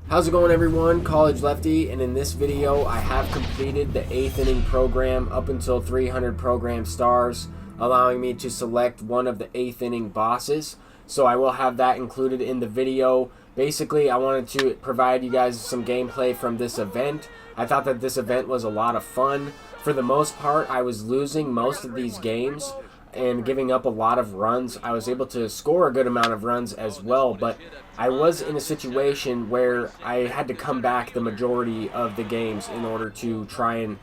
How's it going, everyone? College Lefty, and in this video I have completed the 8th inning program up until 300 program stars, allowing me to select one of the 8th inning bosses. So I will have that included in the video. Basically, I wanted to provide you guys some gameplay from this event. I thought that this event was a lot of fun. For the most part, I was losing most of these games and giving up a lot of runs. I was able to score a good amount of runs as well, but I was in a situation where I had to come back the majority of the games in order to try and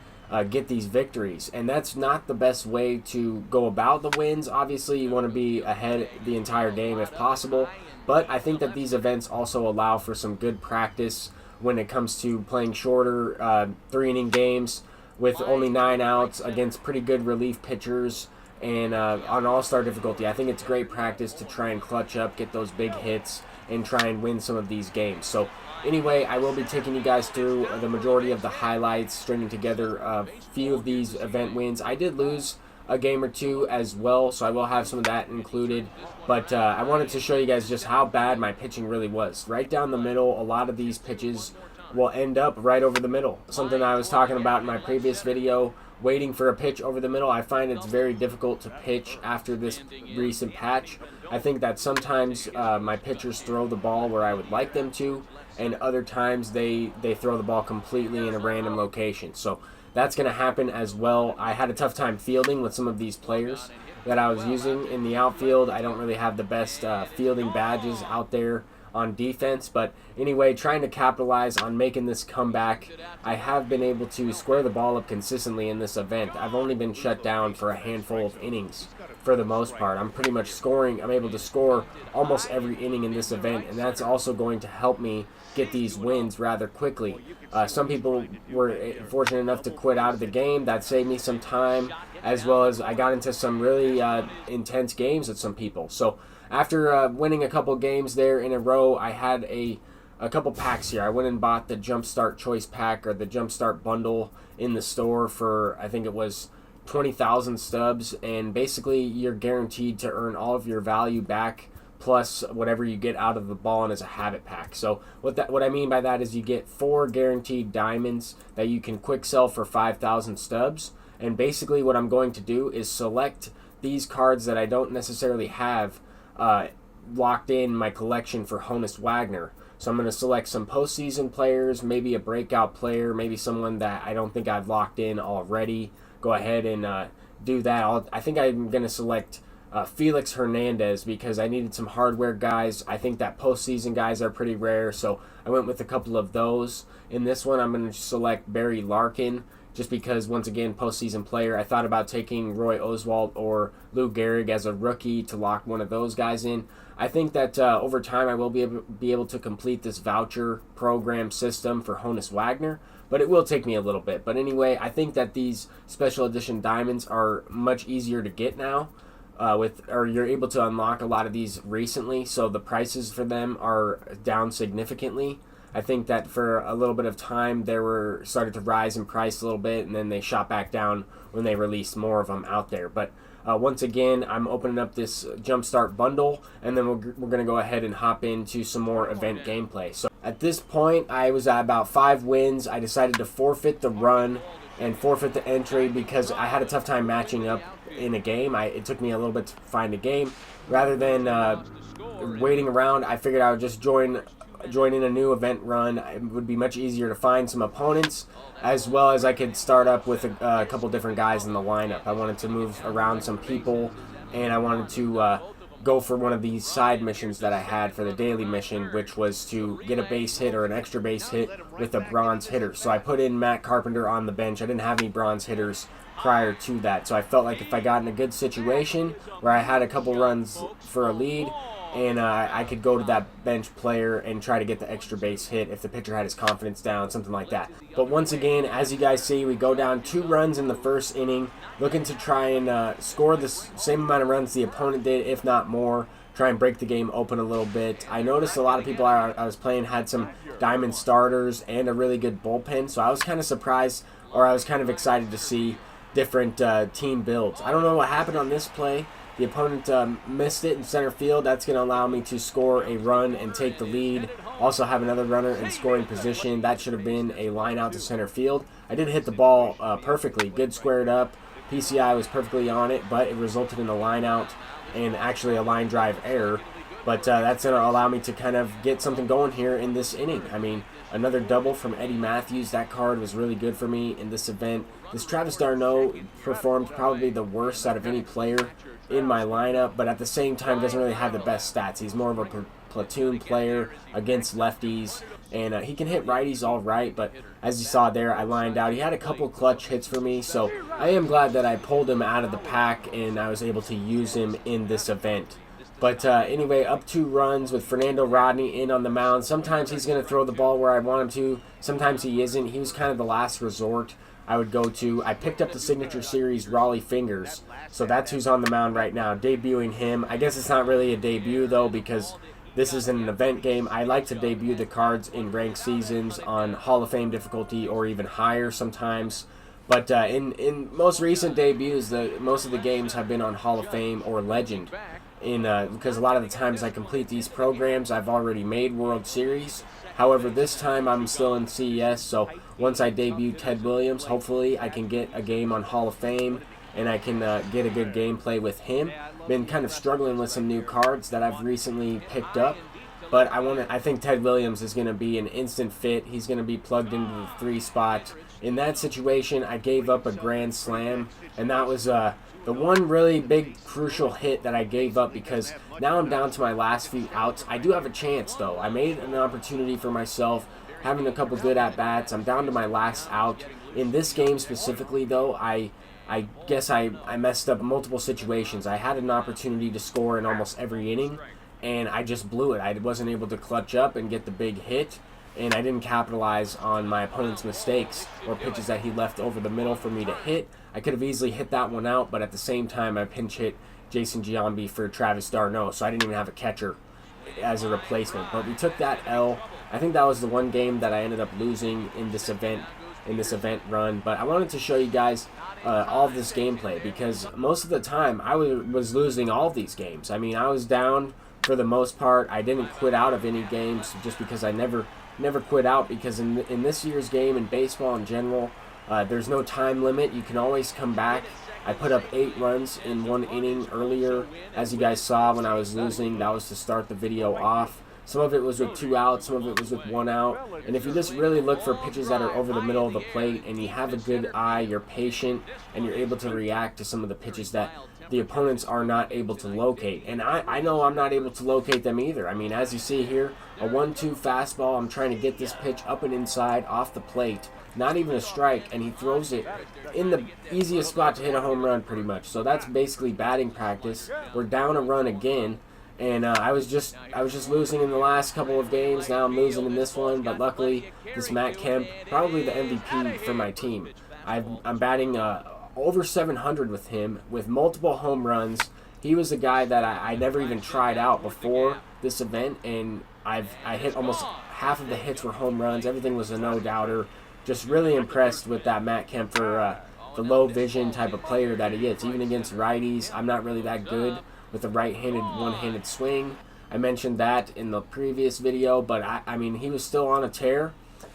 get these victories, and that's not the best way to go about the wins. Obviously, you want to be ahead the entire game if possible, but I think that these events also allow for some good practice when it comes to playing shorter 3-inning games with only 9 outs against pretty good relief pitchers. And on all-star difficulty, I think it's great practice to try and clutch up, get those big hits, and try and win some of these games. So anyway, I will be taking you guys through the majority of the highlights, stringing together a few of these event wins. I did lose a game or two as well, so I will have some of that included. But I wanted to show you guys just how bad my pitching really was. Right down the middle, a lot of these pitches will end up right over the middle. Something I was talking about in my previous video, waiting for a pitch over the middle. I find it's very difficult to pitch after this recent patch. I think that sometimes my pitchers throw the ball where I would like them to, and other times they throw the ball completely in a random location. So that's going to happen as well. I had a tough time fielding with some of these players that I was using in the outfield. I don't really have the best fielding badges out there on defense, but anyway, trying to capitalize on making this comeback. I have been able to square the ball up consistently in this event. I've only been shut down for a handful of innings for the most part. I'm pretty much scoring. I'm able to score almost every inning in this event, and that's also going to help me get these wins rather quickly. Some people were fortunate enough to quit out of the game. That saved me some time, as well as I got into some really intense games with some people. So after winning a couple games there in a row, I had a couple packs here. I went and bought the JumpStart Choice Pack, or the JumpStart Bundle, in the store for, I think it was 20,000 stubs, and basically you're guaranteed to earn all of your value back plus whatever you get out of the ball as a habit pack. So what I mean by that is you get 4 guaranteed diamonds that you can quick sell for 5,000 stubs, and basically what I'm going to do is select these cards that I don't necessarily have locked in my collection for Honus Wagner. So I'm going to select some postseason players, maybe a breakout player, maybe someone that I don't think I've locked in already. Go ahead and do that. I think I'm going to select Felix Hernandez because I needed some hardware guys. I think that postseason guys are pretty rare, so I went with a couple of those. In this one, I'm going to select Barry Larkin, just because, once again, postseason player. I thought about taking Roy Oswalt or Lou Gehrig as a rookie to lock one of those guys in. I think that over time I will be able to complete this voucher program system for Honus Wagner, but it will take me a little bit. But anyway, I think that these special edition diamonds are much easier to get now. Or you're able to unlock a lot of these recently, so the prices for them are down significantly. I think that for a little bit of time they were started to rise in price a little bit, and then they shot back down when they released more of them out there. But once again, I'm opening up this JumpStart bundle, and then we're going to go ahead and hop into some more event gameplay. So at this point, I was at about 5 wins. I decided to forfeit the run and forfeit the entry because I had a tough time matching up in a game. It took me a little bit to find a game. Rather than waiting around, I figured I would just join in a new event run. It would be much easier to find some opponents, as well as I could start up with a couple different guys in the lineup. I wanted to move around some people, and I wanted to go for one of these side missions that I had for the daily mission, which was to get a base hit or an extra base hit with a bronze hitter. So I put in Matt Carpenter on the bench. I didn't have any bronze hitters prior to that, so I felt like if I got in a good situation where I had a couple runs for a lead, and I could go to that bench player and try to get the extra base hit if the pitcher had his confidence down, something like that. But once again, as you guys see, we go down 2 runs in the first inning, looking to try and score the same amount of runs the opponent did, if not more, try and break the game open a little bit. I noticed a lot of people I was playing had some diamond starters and a really good bullpen, so I was kind of surprised, or I was kind of excited to see different team builds. I don't know what happened on this play. The opponent missed it in center field. That's going to allow me to score a run and take the lead Also have another runner in scoring position. That should have been a line out to center field. I did hit the ball perfectly, good squared up. PCI was perfectly on it, but it resulted in a line out and actually a line drive error. But that's going to allow me to kind of get something going here in this inning. I mean, another double from Eddie Matthews. That card was really good for me in this event. This Travis d'Arnaud performed probably the worst out of any player in my lineup, but at the same time doesn't really have the best stats. He's more of a platoon player against lefties, and he can hit righties all right, but as you saw there, I lined out. He had a couple clutch hits for me, so I am glad that I pulled him out of the pack and I was able to use him in this event. But anyway, up 2 runs with Fernando Rodney in on the mound. Sometimes he's going to throw the ball where I want him to. Sometimes he isn't. He was kind of the last resort I would go to. I picked up the Signature Series Raleigh Fingers, so that's who's on the mound right now, debuting him. I guess it's not really a debut, though, because this isn't an event game. I like to debut the cards in ranked seasons on Hall of Fame difficulty or even higher sometimes. But in most recent debuts, most of the games have been on Hall of Fame or Legend. Because a lot of the times I complete these programs, I've already made World Series. However, this time I'm still in CES, so once I debut Ted Williams, hopefully I can get a game on Hall of Fame and I can get a good gameplay with him. Been kind of struggling with some new cards that I've recently picked up, but I think Ted Williams is going to be an instant fit. He's going to be plugged into the 3 spot. In that situation, I gave up a grand slam, and that was the one really big crucial hit that I gave up, because now I'm down to my last few outs. I do have a chance, though. I made an opportunity for myself, having a couple good at-bats. I'm down to my last out. In this game specifically, though, I guess I messed up multiple situations. I had an opportunity to score in almost every inning, and I just blew it. I wasn't able to clutch up and get the big hit, and I didn't capitalize on my opponent's mistakes or pitches that he left over the middle for me to hit. I could have easily hit that one out, but at the same time, I pinch hit Jason Giambi for Travis d'Arnaud, so I didn't even have a catcher as a replacement. But we took that L. I think that was the one game that I ended up losing in this event run. But I wanted to show you guys all of this gameplay, because most of the time I was losing all of these games. I mean, I was down for the most part. I didn't quit out of any games just because I never quit out, because in this year's game, in baseball in general, there's no time limit. You can always come back. I put up 8 runs in 1 inning earlier, as you guys saw when I was losing. That was to start the video off. Some of it was with 2 outs, some of it was with 1 out. And if you just really look for pitches that are over the middle of the plate and you have a good eye, you're patient, and you're able to react to some of the pitches that the opponents are not able to locate. And I know I'm not able to locate them either. I mean, as you see here, a 1-2 fastball. I'm trying to get this pitch up and inside off the plate. Not even a strike, and he throws it in the easiest spot to hit a home run pretty much. So that's basically batting practice. We're down a run again. And I was just losing in the last couple of games. Now I'm losing in this one, but luckily this Matt Kemp, probably the MVP for my team. I'm batting over 700 with him, with multiple home runs. He was a guy that I never even tried out before this event, and I hit almost half of the hits were home runs. Everything was a no-doubter. Just really impressed with that Matt Kemp for the low vision type of player that he is. Even against righties, I'm not really that good with a right-handed, one-handed swing. I mentioned that in the previous video, but I mean, he was still on a tear,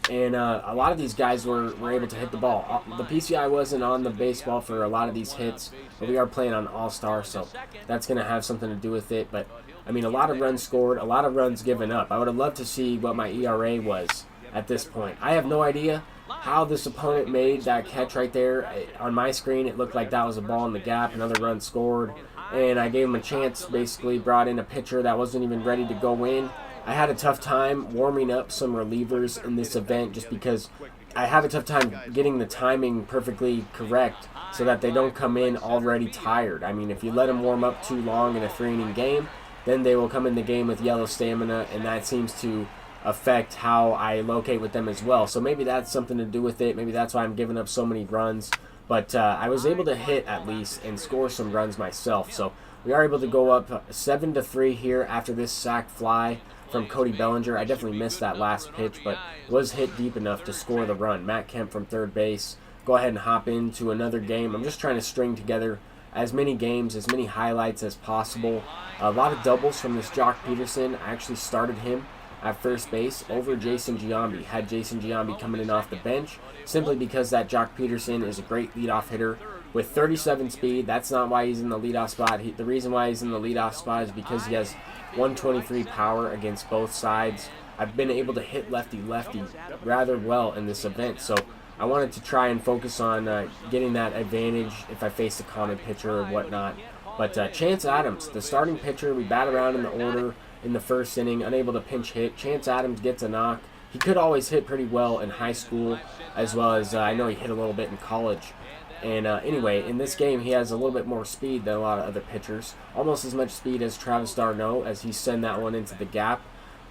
and a lot of these guys were able to hit the ball. The PCI wasn't on the baseball for a lot of these hits, but we are playing on All-Star, so that's going to have something to do with it. But, I mean, a lot of runs scored, a lot of runs given up. I would have loved to see what my ERA was at this point. I have no idea how this opponent made that catch right there. On my screen, it looked like that was a ball in the gap, another run scored. And I gave him a chance, basically brought in a pitcher that wasn't even ready to go in. I had a tough time warming up some relievers in this event just because I have a tough time getting the timing perfectly correct so that they don't come in already tired. I mean, if you let them warm up too long in a 3-inning game, then they will come in the game with yellow stamina, and that seems to affect how I locate with them as well. So maybe that's something to do with it. Maybe that's why I'm giving up so many runs. But I was able to hit at least and score some runs myself. So we are able to go up 7-3 here after this sac fly from Cody Bellinger. I definitely missed that last pitch, but was hit deep enough to score the run. Matt Kemp from third base. Go ahead and hop into another game. I'm just trying to string together as many games, as many highlights as possible. A lot of doubles from this Jock Peterson. I actually started him at first base over Jason Giambi. Had Jason Giambi coming in off the bench simply because that Jock Peterson is a great leadoff hitter with 37 speed. That's not why he's in the leadoff spot. The reason why he's in the leadoff spot is because he has 123 power against both sides. I've been able to hit lefty-lefty rather well in this event, so I wanted to try and focus on getting that advantage if I face a common pitcher or whatnot. But Chance Adams, the starting pitcher, we bat around in the order in the first inning, unable to pinch hit. Chance Adams gets a knock. He could always hit pretty well in high school, as well as I know he hit a little bit in college. And anyway, in this game, he has a little bit more speed than a lot of other pitchers. Almost as much speed as Travis d'Arnaud, as he sent that one into the gap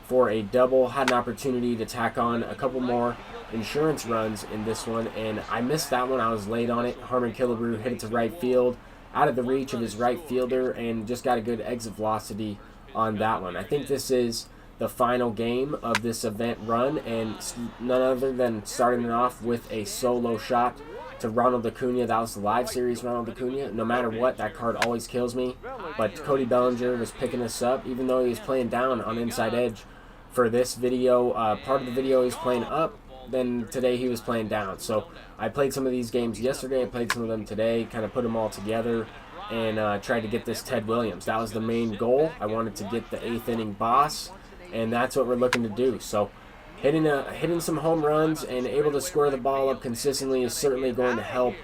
for a double. Had an opportunity to tack on a couple more insurance runs in this one, and I missed that one. I was late on it. Harmon Killebrew hit it to right field, out of the reach of his right fielder, and just got a good exit velocity on that one. I think this is the final game of this event run, and none other than starting it off with a solo shot to Ronald Acuna. That was the live series Ronald Acuna. No matter what, that card always kills me. But Cody Bellinger was picking us up, even though he was playing down on inside edge for this video. Part of the video he was playing up, then today he was playing down. So I played some of these games yesterday, I played some of them today, kind of put them all together, and tried to get this Ted Williams. That was the main goal. I wanted to get the 8th inning boss, and that's what we're looking to do. So hitting some home runs and able to square the ball up consistently is certainly going to help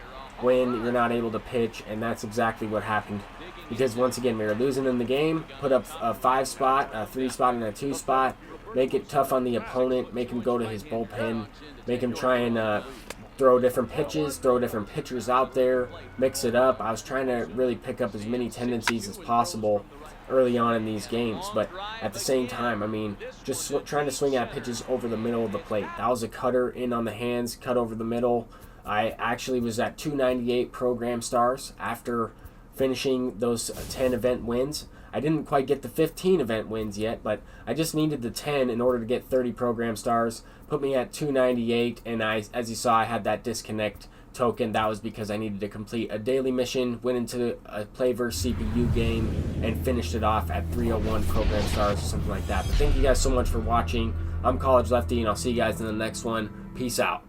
when you're not able to pitch, and that's exactly what happened. Because once again, we were losing in the game, put up a 5 spot, a 3 spot, and a 2 spot, make it tough on the opponent, make him go to his bullpen, make him try and throw different pitches, throw different pitchers out there, mix it up. I was trying to really pick up as many tendencies as possible early on in these games, but at the same time, I mean, just trying to swing at pitches over the middle of the plate. That was a cutter in on the hands, cut over the middle. I actually was at 298 program stars after finishing those 10 event wins. I didn't quite get the 15 event wins yet, but I just needed the 10 in order to get 30 program stars. Put me at 298, and as you saw, I had that disconnect token. That was because I needed to complete a daily mission, went into a play versus CPU game, and finished it off at 301 program stars or something like that. But thank you guys so much for watching. I'm College Lefty, and I'll see you guys in the next one. Peace out.